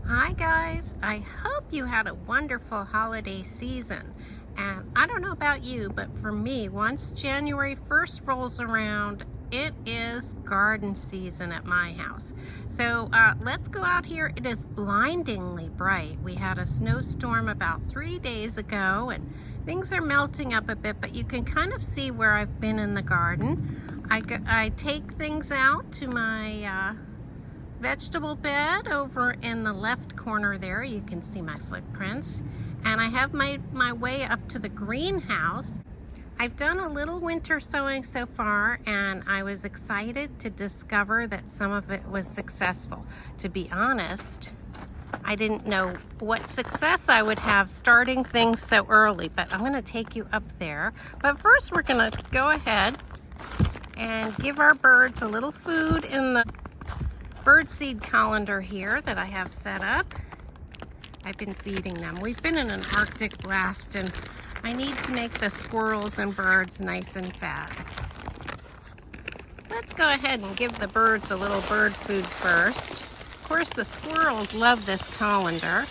Hi guys, I hope you had a wonderful holiday season. And I don't know about you, but for me, once January 1st rolls around, it is garden season at my house. So let's go out here. It is blindingly bright. We had a snowstorm about 3 days ago and things are melting up a bit, but you can kind of see where I've been in the garden. I take things out to my vegetable bed over in the left corner there. You can see my footprints. And I have my way up to the greenhouse. I've done a little winter sowing so far, and I was excited to discover that some of it was successful. To be honest, I didn't know what success I would have starting things so early, but I'm gonna take you up there. But first we're gonna go ahead and give our birds a little food in the birdseed colander here that I have set up. I've been feeding them. We've been in an Arctic blast and I need to make the squirrels and birds nice and fat. Let's go ahead and give the birds a little bird food first. Of course, the squirrels love this colander.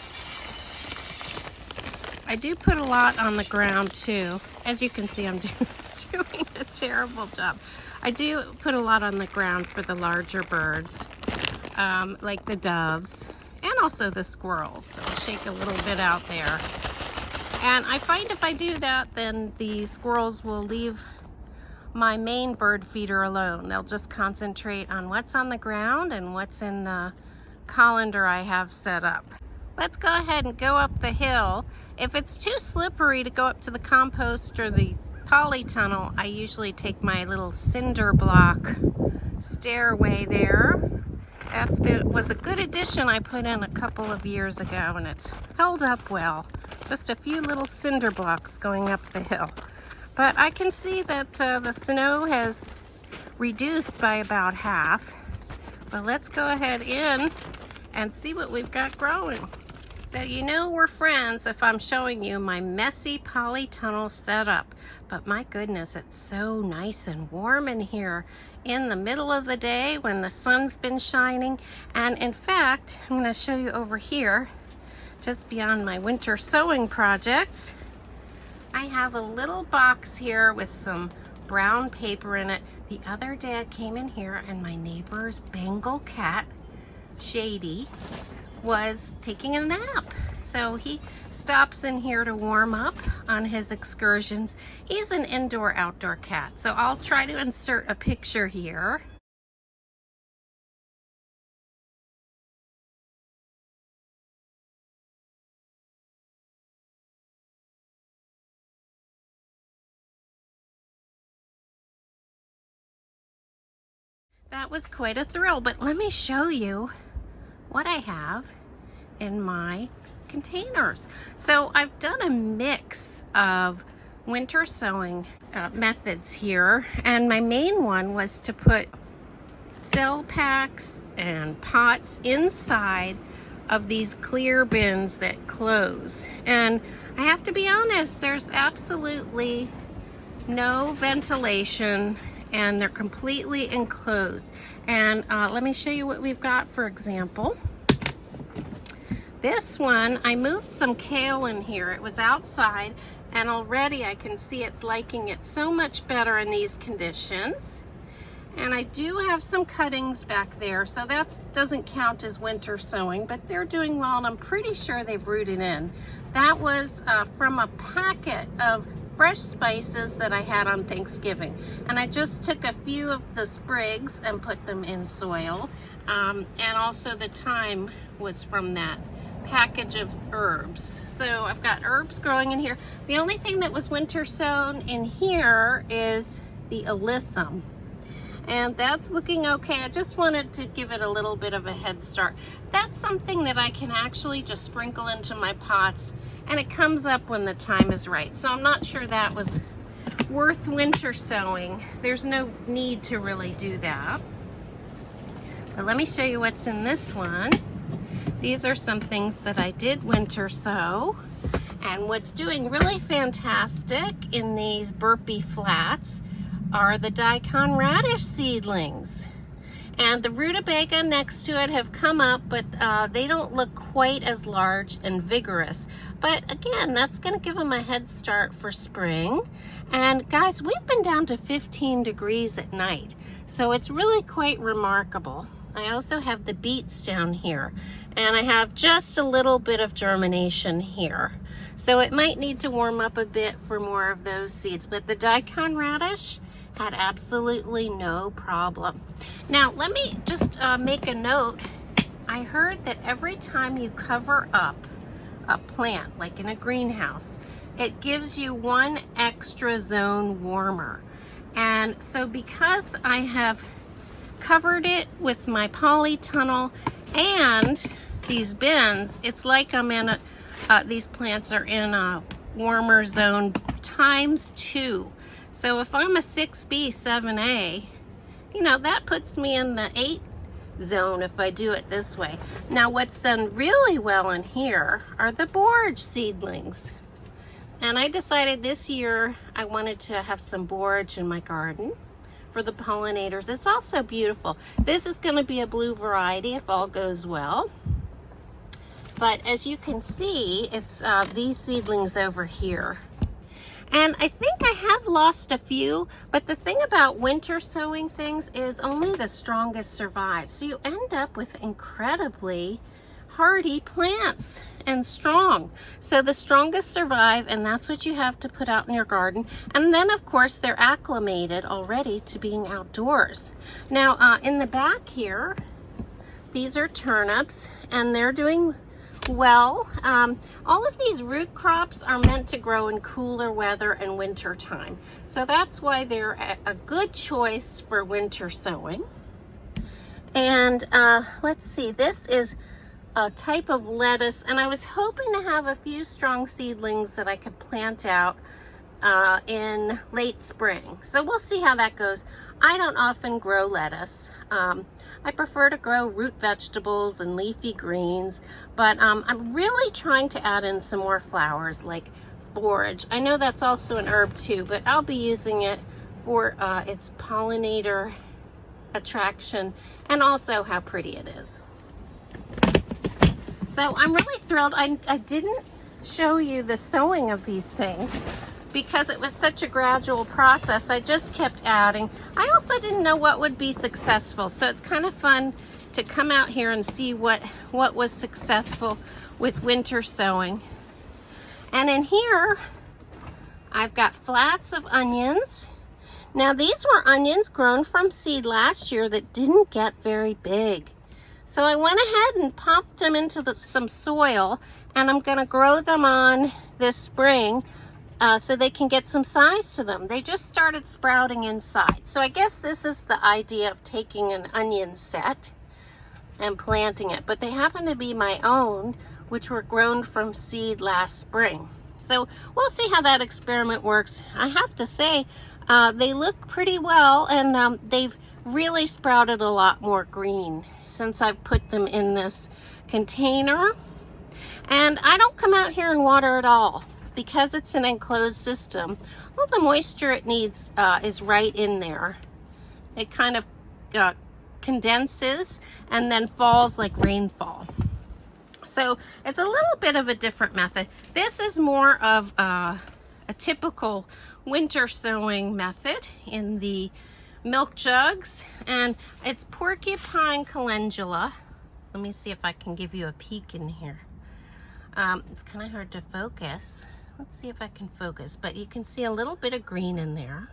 I do put a lot on the ground too. As you can see, I'm doing a terrible job. I do put a lot on the ground for the larger birds. Like the doves and also the squirrels. So I'll shake a little bit out there. And I find if I do that, then the squirrels will leave my main bird feeder alone. They'll just concentrate on what's on the ground and what's in the colander I have set up. Let's go ahead and go up the hill. If it's too slippery to go up to the compost or the polytunnel, I usually take my little cinder block stairway there. Was a good addition I put in a couple of years ago, and it's held up well. Just a few little cinder blocks going up the hill. But I can see that the snow has reduced by about half. But let's go ahead in and see what we've got growing. So you know we're friends if I'm showing you my messy polytunnel setup. But my goodness, it's so nice and warm in here in the middle of the day when the sun's been shining. And in fact, I'm going to show you over here, just beyond my winter sowing projects, I have a little box here with some brown paper in it. The other day I came in here and my neighbor's Bengal cat, Shady, was taking a nap. So he stops in here to warm up on his excursions. He's an indoor-outdoor cat. So I'll try to insert a picture here. That was quite a thrill, but let me show you what I have in my containers. So I've done a mix of winter sowing methods here, and my main one was to put cell packs and pots inside of these clear bins that close. And I have to be honest, there's absolutely no ventilation and they're completely enclosed. And let me show you what we've got. For example, this one, I moved some kale in here. It was outside, and already I can see it's liking it so much better in these conditions. And I do have some cuttings back there, so that doesn't count as winter sowing, but they're doing well, and I'm pretty sure they've rooted in. That was from a packet of fresh spices that I had on Thanksgiving. And I just took a few of the sprigs and put them in soil. And also the thyme was from that package of herbs. So I've got herbs growing in here. The only thing that was winter sown in here is the alyssum. And that's looking okay. I just wanted to give it a little bit of a head start. That's something that I can actually just sprinkle into my pots, and it comes up when the time is right. So I'm not sure that was worth winter sowing. There's no need to really do that. But let me show you what's in this one. These are some things that I did winter sow. And what's doing really fantastic in these burpee flats are the daikon radish seedlings. And the rutabaga next to it have come up, but they don't look quite as large and vigorous. But again, that's going to give them a head start for spring. And guys, we've been down to 15 degrees at night, so it's really quite remarkable. I also have the beets down here, and I have just a little bit of germination here. So it might need to warm up a bit for more of those seeds, but the daikon radish had absolutely no problem. Now, let me just make a note. I heard that every time you cover up a plant, like in a greenhouse, it gives you one extra zone warmer. And so because I have covered it with my polytunnel and these bins, it's like I'm in these plants are in a warmer zone ×2. So if I'm a 6B, 7A, you know, that puts me in the 8 zone if I do it this way. Now, what's done really well in here are the borage seedlings. And I decided this year I wanted to have some borage in my garden for the pollinators. It's also beautiful. This is going to be a blue variety if all goes well. But as you can see, it's these seedlings over here. And I think I have lost a few, but the thing about winter sowing things is only the strongest survive. So you end up with incredibly hardy plants and strong. So the strongest survive, and that's what you have to put out in your garden. And then of course they're acclimated already to being outdoors. Now in the back here, these are turnips, and they're doing well. All of these root crops are meant to grow in cooler weather and winter time. So that's why they're a good choice for winter sowing. And let's see, this is a type of lettuce, and I was hoping to have a few strong seedlings that I could plant out in late spring. So we'll see how that goes. I don't often grow lettuce. I prefer to grow root vegetables and leafy greens, but I'm really trying to add in some more flowers like borage. I know that's also an herb too, but I'll be using it for its pollinator attraction and also how pretty it is. So I'm really thrilled. I didn't show you the sowing of these things because it was such a gradual process. I just kept adding. I also didn't know what would be successful, so it's kind of fun to come out here and see what was successful with winter sowing. And in here, I've got flats of onions. Now these were onions grown from seed last year that didn't get very big. So I went ahead and popped them into some soil, and I'm gonna grow them on this spring so they can get some size to them. They just started sprouting inside. So I guess this is the idea of taking an onion set and planting it. But they happen to be my own, which were grown from seed last spring. So we'll see how that experiment works. I have to say, they look pretty well, and they've really sprouted a lot more green since I've put them in this container. And I don't come out here and water at all because it's an enclosed system. All the moisture it needs is right in there. It kind of condenses and then falls like rainfall. So it's a little bit of a different method. This is more of a typical winter sowing method in the milk jugs, and it's Porcupine Cula. Let me see if I can give you a peek in here. It's kind of hard to focus. Let's see if I can focus, but you can see a little bit of green in there.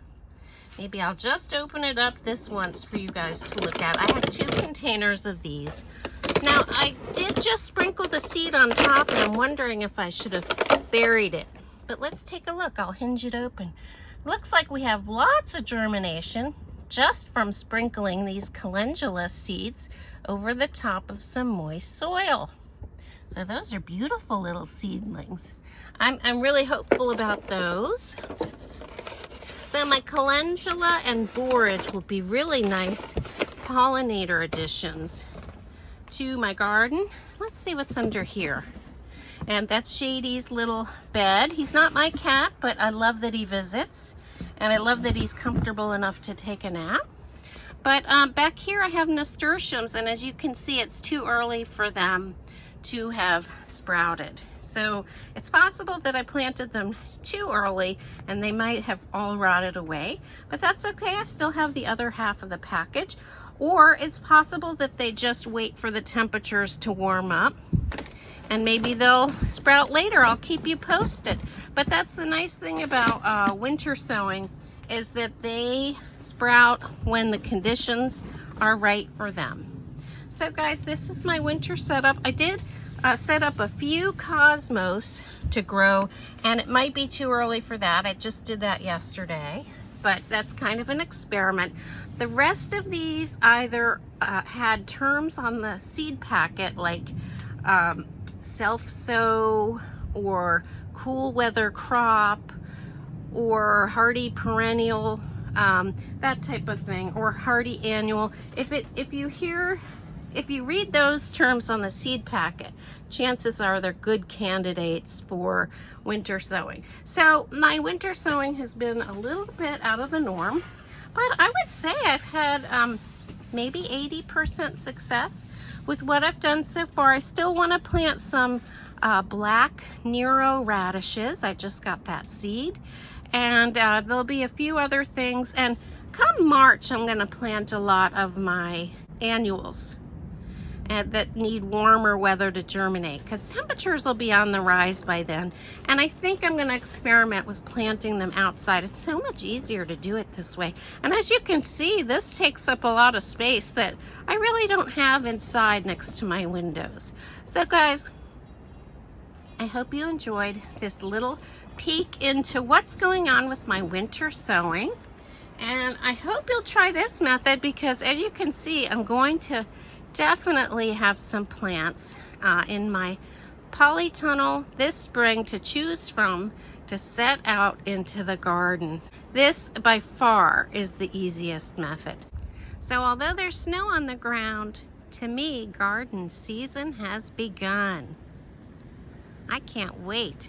Maybe I'll just open it up this once for you guys to look at. I have 2 containers of these. Now, I did just sprinkle the seed on top, and I'm wondering if I should have buried it. But let's take a look. I'll hinge it open. Looks like we have lots of germination just from sprinkling these calendula seeds over the top of some moist soil. So those are beautiful little seedlings. I'm really hopeful about those. So my calendula and borage will be really nice pollinator additions to my garden. Let's see what's under here. And that's Shady's little bed. He's not my cat, but I love that he visits. And I love that he's comfortable enough to take a nap. But back here I have nasturtiums, and as you can see, it's too early for them to have sprouted. So it's possible that I planted them too early and they might have all rotted away, but that's okay. I still have the other half of the package. Or it's possible that they just wait for the temperatures to warm up, and maybe they'll sprout later. I'll keep you posted. But that's the nice thing about winter sowing, is that they sprout when the conditions are right for them. So guys, this is my winter setup. I did set up a few cosmos to grow, and it might be too early for that. I just did that yesterday, but that's kind of an experiment. The rest of these either had terms on the seed packet, like self-sow or cool weather crop or hardy perennial, that type of thing, or hardy annual. If you read those terms on the seed packet, chances are they're good candidates for winter sowing. So my winter sowing has been a little bit out of the norm, but I would say I've had maybe 80% success with what I've done so far. I still want to plant some black Nero radishes. I just got that seed, and there'll be a few other things. And come March, I'm going to plant a lot of my annuals that need warmer weather to germinate, because temperatures will be on the rise by then. And I think I'm going to experiment with planting them outside. It's so much easier to do it this way. And as you can see, this takes up a lot of space that I really don't have inside next to my windows. So guys, I hope you enjoyed this little peek into what's going on with my winter sowing. And I hope you'll try this method, because as you can see, I'm going to definitely have some plants in my polytunnel this spring to choose from to set out into the garden. This by far is the easiest method. So although there's snow on the ground, to me, garden season has begun. I can't wait.